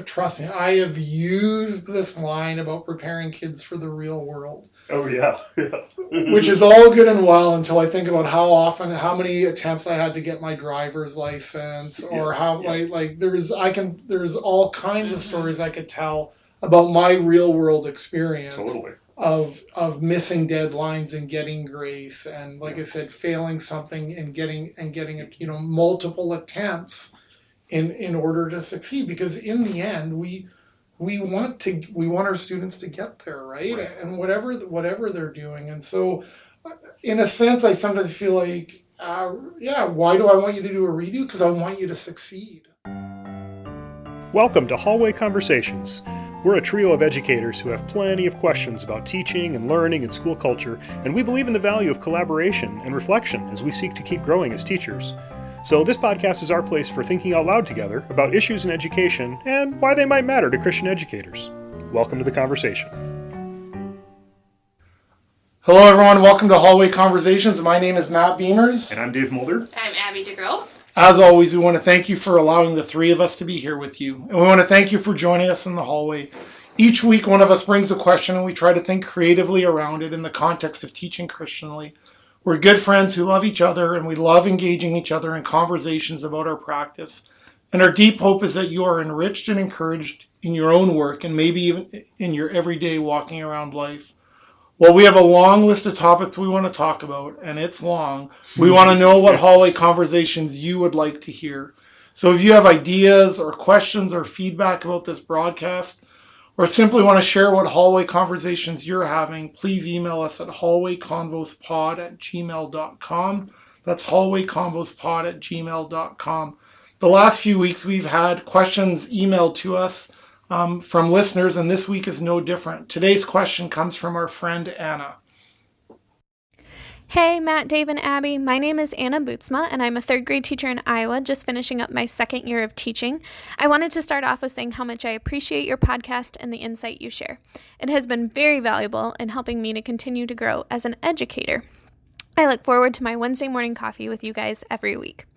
Trust me, I have used this line about preparing kids for the real world. Oh, yeah. Which is all good and well until I think about how many attempts I had to get my driver's license, or there's all kinds of stories I could tell about my real world experience. Totally. Of missing deadlines and getting grace, and like I said, failing something and getting multiple attempts in order to succeed, because in the end we want our students to get there, right? And whatever they're doing. And so in a sense I sometimes feel like why do I want you to do a redo? Because I want you to succeed. Welcome to Hallway Conversations. We're a trio of educators who have plenty of questions about teaching and learning and school culture, and we believe in the value of collaboration and reflection as we seek to keep growing as teachers. So this podcast is our place for thinking out loud together about issues in education and why they might matter to Christian educators. Welcome to the conversation. Hello everyone, welcome to Hallway Conversations. My name is Matt Beamers. And I'm Dave Mulder. I'm Abby DeGrow. As always, we want to thank you for allowing the three of us to be here with you. And we want to thank you for joining us in the hallway. Each week, one of us brings a question and we try to think creatively around it in the context of teaching Christianly. We're good friends who love each other, and we love engaging each other in conversations about our practice. And our deep hope is that you are enriched and encouraged in your own work, and maybe even in your everyday walking around life. Well, we have a long list of topics we want to talk about, and it's long. We want to know what hallway conversations you would like to hear. So if you have ideas or questions or feedback about this broadcast, or simply want to share what hallway conversations you're having, please email us at hallwayconvospod@gmail.com. That's hallwayconvospod@gmail.com. The last few weeks we've had questions emailed to us from listeners, and this week is no different. Today's question comes from our friend Anna. Hey, Matt, Dave, and Abby. My name is Anna Bootsma, and I'm a third grade teacher in Iowa, just finishing up my second year of teaching. I wanted to start off with saying how much I appreciate your podcast and the insight you share. It has been very valuable in helping me to continue to grow as an educator. I look forward to my Wednesday morning coffee with you guys every week.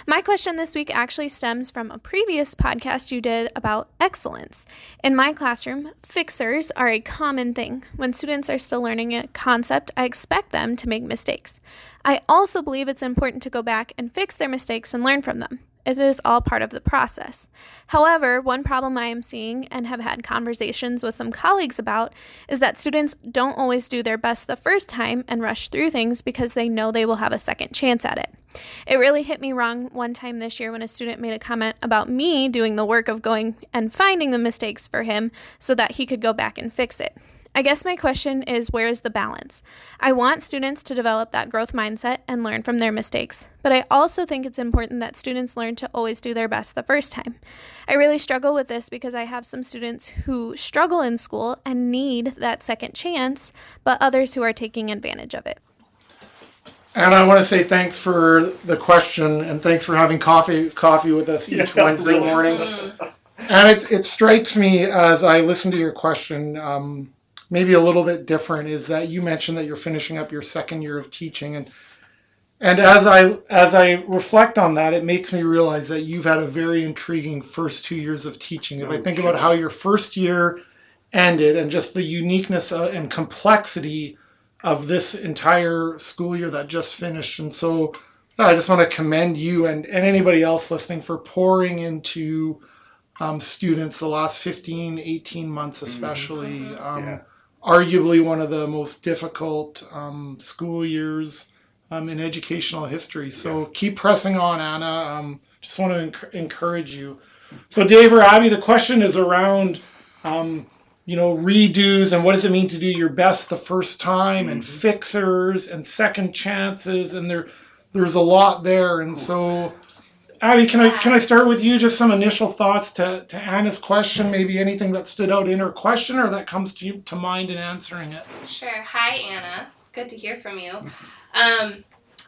My question this week actually stems from a previous podcast you did about excellence. In my classroom, fixers are a common thing. When students are still learning a concept, I expect them to make mistakes. I also believe it's important to go back and fix their mistakes and learn from them. It is all part of the process. However, one problem I am seeing and have had conversations with some colleagues about is that students don't always do their best the first time and rush through things because they know they will have a second chance at it. It really hit me wrong one time this year when a student made a comment about me doing the work of going and finding the mistakes for him so that he could go back and fix it. I guess my question is, where is the balance? I want students to develop that growth mindset and learn from their mistakes, but I also think it's important that students learn to always do their best the first time. I really struggle with this because I have some students who struggle in school and need that second chance, but others who are taking advantage of it. And I want to say thanks for the question, and thanks for having coffee with us each Wednesday morning. And it strikes me as I listen to your question, maybe a little bit different, is that you mentioned that you're finishing up your second year of teaching, and as I reflect on that, it makes me realize that you've had a very intriguing first 2 years of teaching. If I think about how your first year ended and just the uniqueness and complexity of this entire school year that just finished. And so I just want to commend you and anybody else listening for pouring into students the last 15, 18 months especially. Arguably one of the most difficult school years in educational history. So keep pressing on, Anna. Just want to encourage you. So Dave or Abby, the question is around redos and what does it mean to do your best the first time, and fixers and second chances, and there's a lot there. And so Abby, can I start with you? Just some initial thoughts to Anna's question, maybe anything that stood out in her question or that comes to mind in answering it. Sure. Hi, Anna. Good to hear from you.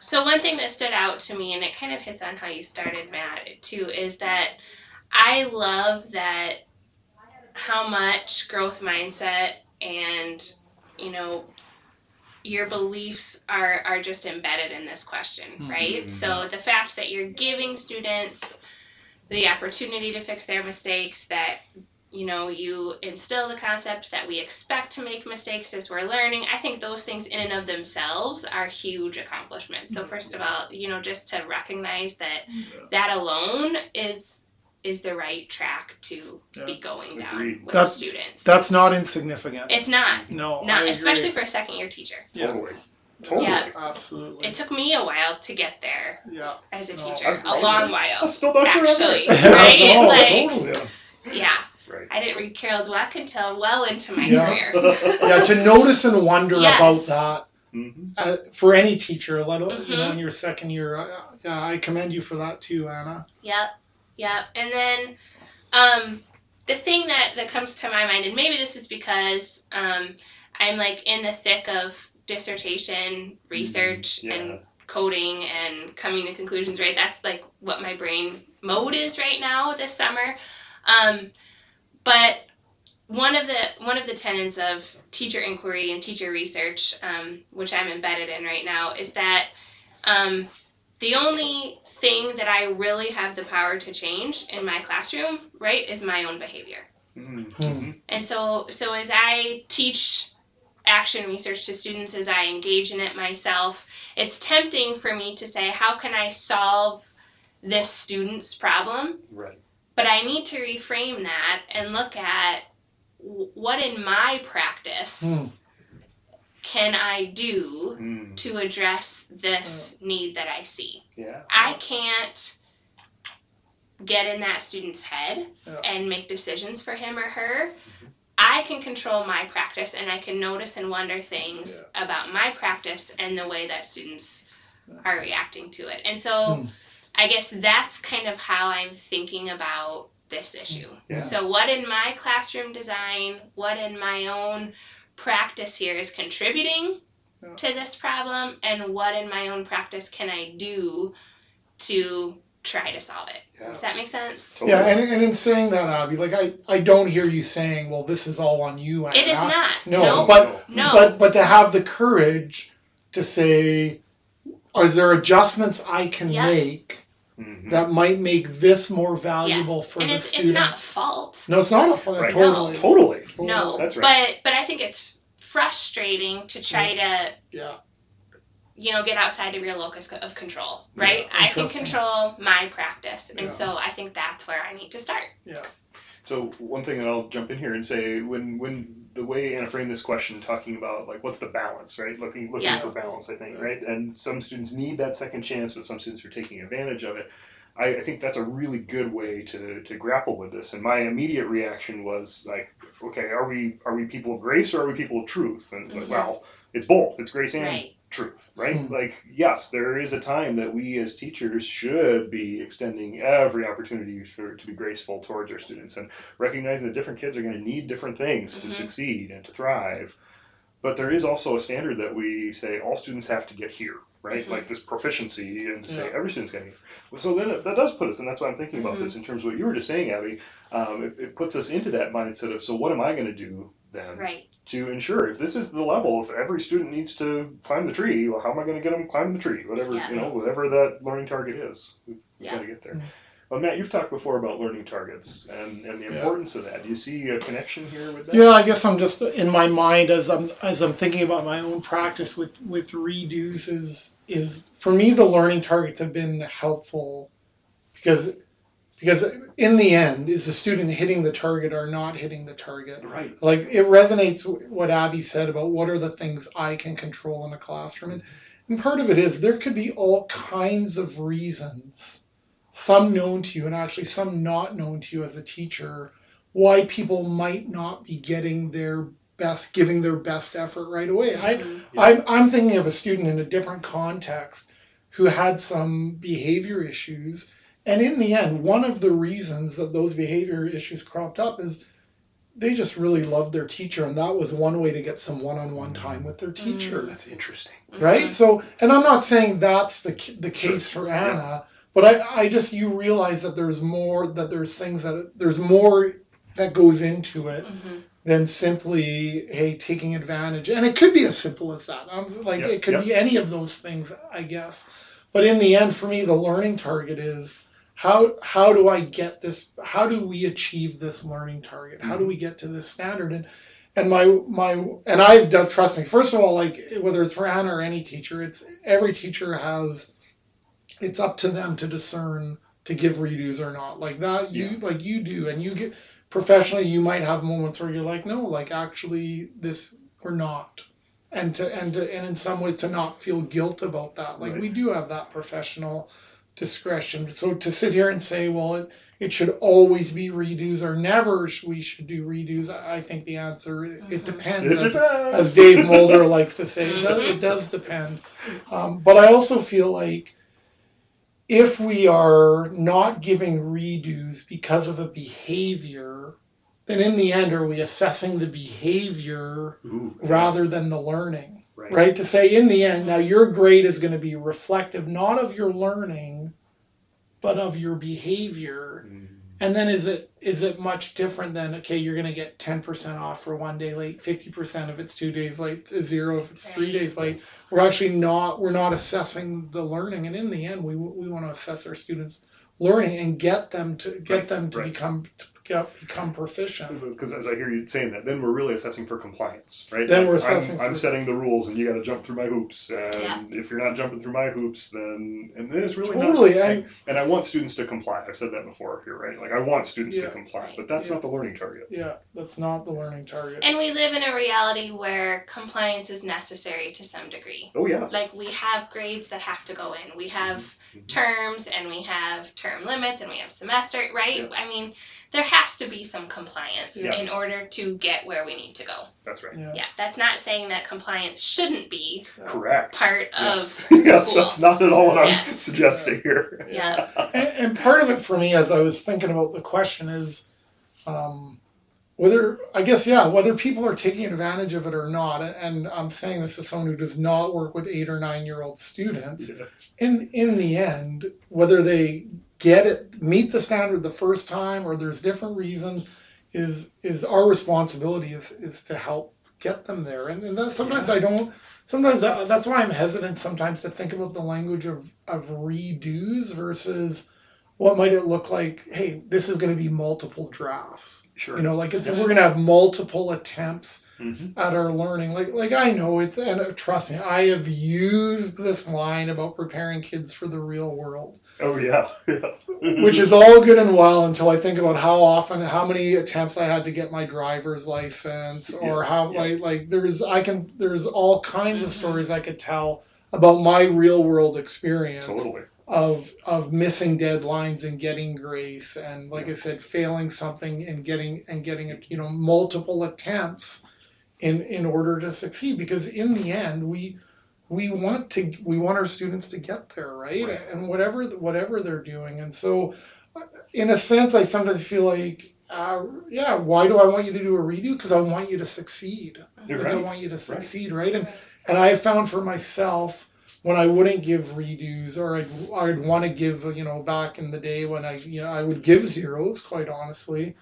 So one thing that stood out to me, and it kind of hits on how you started, Matt, too, is that I love that how much growth mindset and, your beliefs are just embedded in this question, right? So the fact that you're giving students the opportunity to fix their mistakes, that you instill the concept that we expect to make mistakes as we're learning. I think those things in and of themselves are huge accomplishments. So first of all, just to recognize that alone is the right track to be going down with students. That's not insignificant. It's not. No, not especially for a second year teacher. Totally. Yeah, absolutely. It took me a while to get there. Yeah. As a teacher, a long while. I'm still not actually, sure. right? Totally. Yeah. Right. I didn't read Carol Dweck until well into my Yeah. career. Yeah, to notice and wonder Yes. about Mm-hmm. that for any teacher, let alone Mhm. in your second year. I commend you for that too, Anna. Yep. And then the thing that comes to my mind, and maybe this is because I'm like in the thick of dissertation research and coding and coming to conclusions, right? That's like what my brain mode is right now this summer. But one of the tenets of teacher inquiry and teacher research, which I'm embedded in right now, is that the only thing that I really have the power to change in my classroom, right, is my own behavior. Mm-hmm. And so as I teach action research to students, as I engage in it myself, it's tempting for me to say, how can I solve this student's problem? Right. But I need to reframe that and look at what in my practice can I do to address this need that I see. Yeah. I can't get in that student's head and make decisions for him or her. I can control my practice, and I can notice and wonder things about my practice and the way that students are reacting to it. And so I guess that's kind of how I'm thinking about this issue. Yeah. So what in my classroom design, what in my own practice here is contributing to this problem, and what in my own practice can I do to try to solve it? Yeah. Does that make sense? Totally. Yeah, and in saying that, Abby, like I don't hear you saying, well, this is all on you, Anna. It is not. No. No. But to have the courage to say, are there adjustments I can make that might make this more valuable for the student? It's not fault. No, it's not a fault. Right. Totally. Totally. No, that's right. But I think it's frustrating to try to get outside of your locus of control, right? I can control my practice, and so I think that's where I need to start. Yeah. So one thing that I'll jump in here and say, when the way Anna framed this question, talking about like what's the balance, right? Looking for balance, I think, right? And some students need that second chance, but some students are taking advantage of it. I think that's a really good way to grapple with this. And my immediate reaction was like, okay, are we people of grace or are we people of truth? And it's like, well, it's both. It's grace and truth, right? Like, yes, there is a time that we as teachers should be extending every opportunity to be graceful towards our students and recognizing that different kids are going to need different things to succeed and to thrive. But there is also a standard that we say all students have to get here, right? Like this proficiency, and to say every student's getting here. So then that does put us, and that's why I'm thinking about this in terms of what you were just saying, Abby. It puts us into that mindset of, so what am I going to do then to ensure if this is the level, if every student needs to climb the tree, well, how am I going to get them climbing the tree? Whatever, whatever that learning target is, we've got to get there. Well, Matt, you've talked before about learning targets and the importance of that. Do you see a connection here with that? Yeah, I guess I'm just in my mind as I'm thinking about my own practice with redos is for me the learning targets have been helpful because in the end, is the student hitting the target or not hitting the target? Right. Like it resonates with what Abby said about what are the things I can control in a classroom, and part of it is there could be all kinds of reasons, some known to you and actually some not known to you as a teacher, why people might not be giving their best effort right away. I'm thinking of a student in a different context who had some behavior issues, and in the end, one of the reasons that those behavior issues cropped up is they just really loved their teacher, and that was one way to get some one-on-one time with their teacher. That's interesting. Right? So, and I'm not saying that's the case for Anna, but I just, you realize that there's more that goes into it than simply, hey, taking advantage. And it could be as simple as that. It could be any of those things, I guess. But in the end, for me, the learning target is, how do I get this? How do we achieve this learning target? How do we get to this standard? And and I've done, trust me, first of all, like whether it's for Anna or any teacher, it's every teacher has, it's up to them to discern to give redos or not. Like that, like you do, and you get professionally, you might have moments where you're like, no, like actually this or not. And in some ways to not feel guilt about that. Like we do have that professional discretion. So to sit here and say, well, it should always be redos or never we should do redos, I think the answer, it depends. As Dave Mulder likes to say, it does depend. But I also feel like if we are not giving redos because of a behavior, then in the end, are we assessing the behavior rather than the learning? Right? To say in the end, now your grade is going to be reflective not of your learning, but of your behavior. And then is it much different than, okay, you're going to get 10% off for 1 day late, 50% if it's 2 days late, 0 if it's 3 days late. We're not assessing the learning. And in the end, we want to assess our students' learning and get them to become proficient. Because as I hear you saying that, then we're really assessing for compliance, right? Then we're assessing. I'm setting the rules, and you got to jump through my hoops. And if you're not jumping through my hoops, then it's really totally. And I want students to comply. I've said that before here, right? Like I want students to comply, but that's not the learning target. Yeah, that's not the learning target. And we live in a reality where compliance is necessary to some degree. Oh yes. Like we have grades that have to go in. We have terms, and we have term limits, and we have semester, right? Yeah. I mean, there has to be some compliance in order to get where we need to go. That's right. Yeah, that's not saying that compliance shouldn't be correct part of school. That's not at all what I'm suggesting here. Yeah. And part of it for me, as I was thinking about the question, is whether people are taking advantage of it or not. And I'm saying this as someone who does not work with 8 or 9 year old students. Yeah. In the end, whether they get it, meet the standard the first time, or there's different reasons, is our responsibility is to help get them there. And that sometimes that's why I'm hesitant sometimes to think about the language of redos versus what might it look like. Hey, this is going to be multiple drafts. Sure. We're going to have multiple attempts at our learning. Like I know and trust me, I have used this line about preparing kids for the real world. Oh yeah. Which is all good and well until I think about how many attempts I had to get my driver's license, or there's all kinds of stories I could tell about my real world experience. Totally. Of missing deadlines and getting grace, and like I said, failing something and getting multiple attempts in order to succeed, because in the end we want our students to get there, right? And whatever they're doing. And so in a sense, I sometimes feel like why do I want you to do a redo? Because I want you to succeed. I want you to succeed, right? And I found for myself, when I wouldn't give redos, or I'd want to give, back in the day when I would give zeros, quite honestly,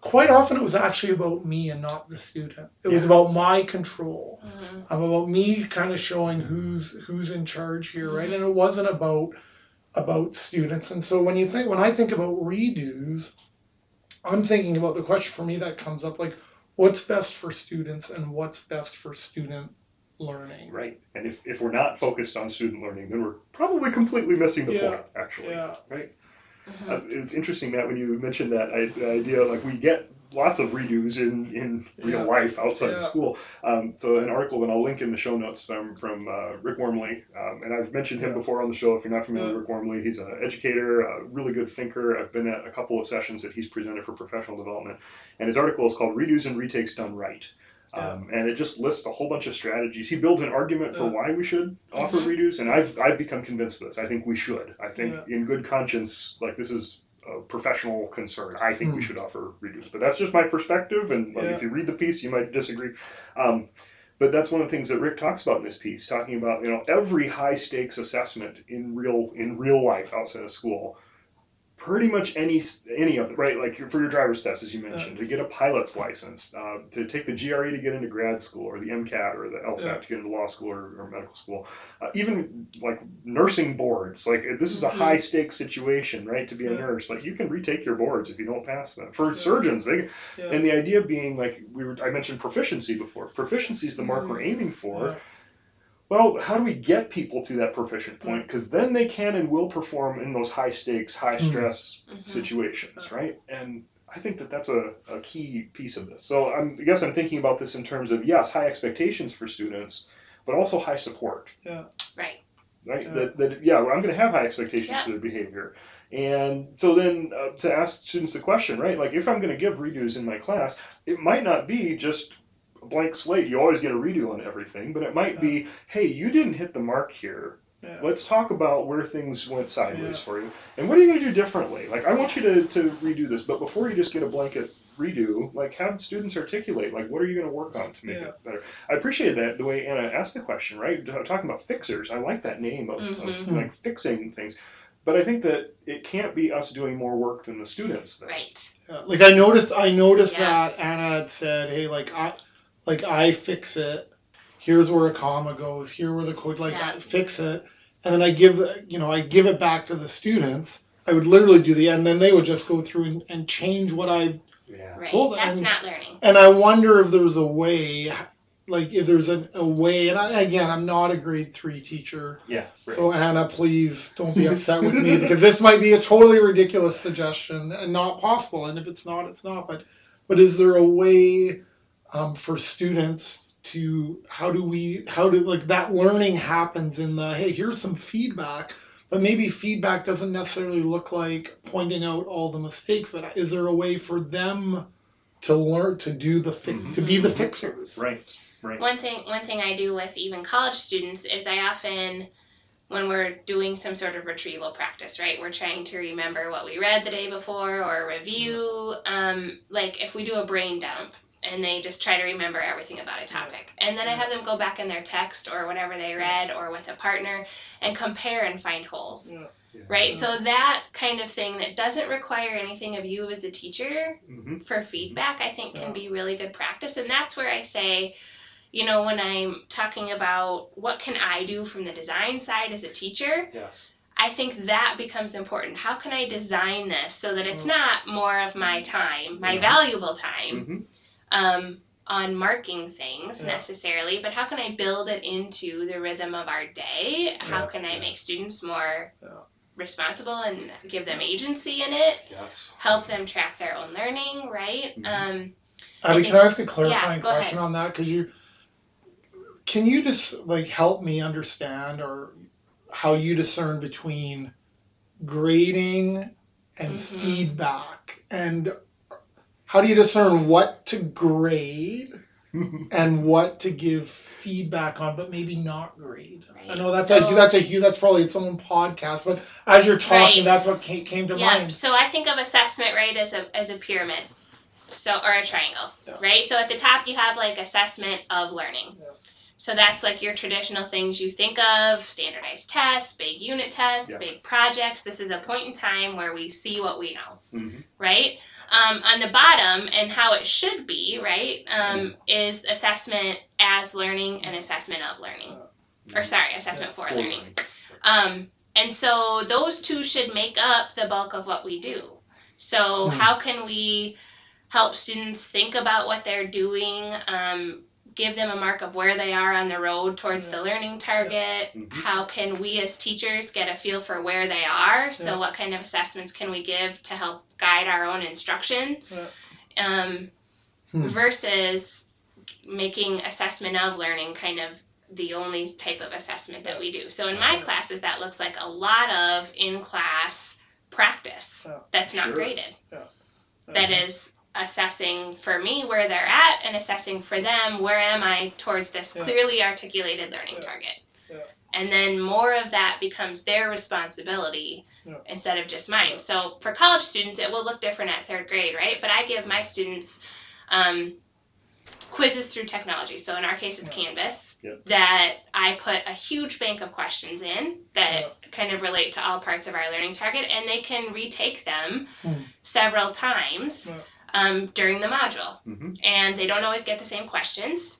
quite often it was actually about me and not the student. It was about my control, about me kind of showing who's in charge here, right? And it wasn't about students. And so when I think about redos, I'm thinking about the question for me that comes up, like, what's best for students and what's best for student learning. Right. And if we're not focused on student learning, then we're probably completely missing the point, actually. Yeah. Right? It's interesting, Matt, when you mentioned that idea, like we get lots of redos in real life outside of school. So an article, and I'll link in the show notes, from Rick Wormeli. And I've mentioned him before on the show. If you're not familiar with Rick Wormeli, he's an educator, a really good thinker. I've been at a couple of sessions that he's presented for professional development. And his article is called Redos and Retakes Done Right. And it just lists a whole bunch of strategies. He builds an argument for why we should offer redos, and I've become convinced of this. I think we should. I think in good conscience, like, this is a professional concern. I think we should offer redos. But that's just my perspective, and if you read the piece, you might disagree. But that's one of the things that Rick talks about in this piece, talking about, every high stakes assessment in real life outside of school pretty much any of it, right? Like for your driver's test, as you mentioned, to get a pilot's license, to take the GRE to get into grad school, or the MCAT or the LSAT to get into law school or medical school, even like nursing boards. Like this is a high stakes situation, right? To be a nurse, like you can retake your boards if you don't pass them. For surgeons, and the idea being like I mentioned proficiency before. Proficiency is the mark we're aiming for. Well, how do we get people to that proficient point? Because then they can and will perform in those high stakes, high stress situations, right? And I think that that's a key piece of this. So I guess I'm thinking about this in terms of, yes, high expectations for students, but also high support. Right. Right? I'm going to have high expectations for their behavior. And so then to ask students the question, right? Like if I'm going to give redos in my class, it might not be just a blank slate. You always get a redo on everything, but it might be, hey, you didn't hit the mark here. Let's talk about where things went sideways for you. And what are you going to do differently? Like, I want you to redo this, but before you just get a blanket redo, like have students articulate, like, what are you going to work on to make it better? I appreciated that, the way Anna asked the question, right? Talking about fixers. I like that name of like fixing things. But I think that it can't be us doing more work than the students. Then. Right. Like I noticed that Anna had said, hey, I fix it. Here's where a comma goes. Here where the code, I fix it, and then I give it back to the students. I would literally do and then they would just go through and change what I told them. That's not learning. And I wonder if there's a way, if there's a way. And I'm not a grade 3 teacher. Yeah. Right. So Anna, please don't be upset with me because this might be a totally ridiculous suggestion and not possible. And if it's not, it's not. But is there a way? For students to how that learning happens in the, hey, here's some feedback, but maybe feedback doesn't necessarily look like pointing out all the mistakes, but is there a way for them to learn to do to be the fixers? Right. One thing I do with even college students is I often, when we're doing some sort of retrieval practice, right, we're trying to remember what we read the day before or review, like if we do a brain dump, and they just try to remember everything about a topic. And then I have them go back in their text or whatever they read or with a partner and compare and find holes, right? So that kind of thing that doesn't require anything of you as a teacher for feedback, I think can be really good practice. And that's where I say, when I'm talking about what can I do from the design side as a teacher, I think that becomes important. How can I design this so that it's not more of my time, my valuable time, on marking things necessarily, but how can I build it into the rhythm of our day? How can I make students more responsible and give them agency in it? Help them track their own learning, right? Abby, can I ask a clarifying question on that? Because can you just help me understand or how you discern between grading and feedback, and how do you discern what to grade and what to give feedback on, but maybe not grade? Right. I know that's probably its own podcast, but as you're talking, that's what came to mind. So I think of assessment, right, as a pyramid, or a triangle, right? So at the top you have assessment of learning. So that's your traditional things you think of: standardized tests, big unit tests, big projects. This is a point in time where we see what we know, right? On the bottom, and how it should be, right, is assessment as learning and assessment of learning. Assessment for learning. And so those two should make up the bulk of what we do. So how can we help students think about what they're doing, give them a mark of where they are on the road towards the learning target? How can we as teachers get a feel for where they are? So what kind of assessments can we give to help guide our own instruction? Versus making assessment of learning kind of the only type of assessment that we do. So in my classes, that looks like a lot of in-class practice that's not graded. That is assessing for me where they're at and assessing for them where am I towards this clearly articulated learning target. And then more of that becomes their responsibility instead of just mine. So for college students, it will look different at third grade, right? But I give my students quizzes through technology. So in our case, it's Canvas. that I put a huge bank of questions in that kind of relate to all parts of our learning target, and they can retake them several times during the module. And they don't always get the same questions,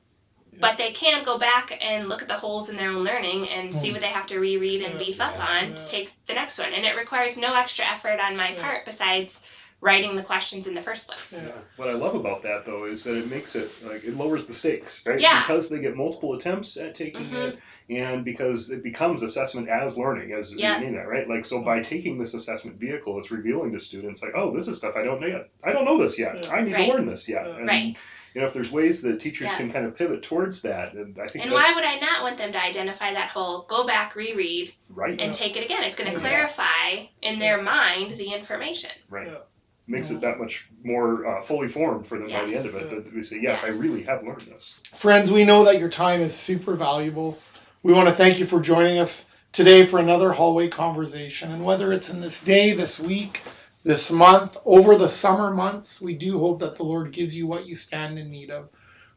but they can go back and look at the holes in their own learning and see what they have to reread and beef up on to take the next one. And it requires no extra effort on my part besides writing the questions in the first place. What I love about that, though, is that it makes it, like, it lowers the stakes, right? Yeah. Because they get multiple attempts at taking it, and because it becomes assessment as learning, as you mean that, right? Like, so by taking this assessment vehicle, it's revealing to students, like, oh, this is stuff I don't know yet. I don't know this yet. I need to learn this yet. And, you know, if there's ways that teachers can kind of pivot towards that, and I think. And why would I not want them to identify that hole, go back, reread, and take it again? It's going to clarify in their mind the information. Right. Makes it that much more fully formed for them by the end of it. That we say, yes, I really have learned this. Friends, we know that your time is super valuable. We want to thank you for joining us today for another hallway conversation. And whether it's in this day, this week, this month, over the summer months, we do hope that the Lord gives you what you stand in need of.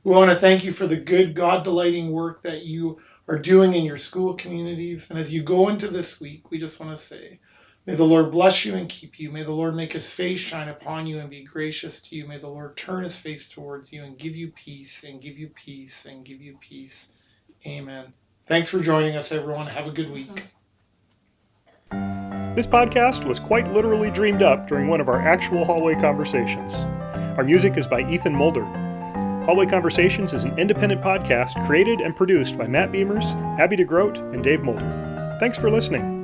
We want to thank you for the good, God-delighting work that you are doing in your school communities. And as you go into this week, we just want to say, may the Lord bless you and keep you. May the Lord make his face shine upon you and be gracious to you. May the Lord turn his face towards you and give you peace and give you peace and give you peace. Amen. Thanks for joining us, everyone. Have a good week. This podcast was quite literally dreamed up during one of our actual hallway conversations. Our music is by Ethan Mulder. Hallway Conversations is an independent podcast created and produced by Matt Beamers, Abby DeGroat, and Dave Mulder. Thanks for listening.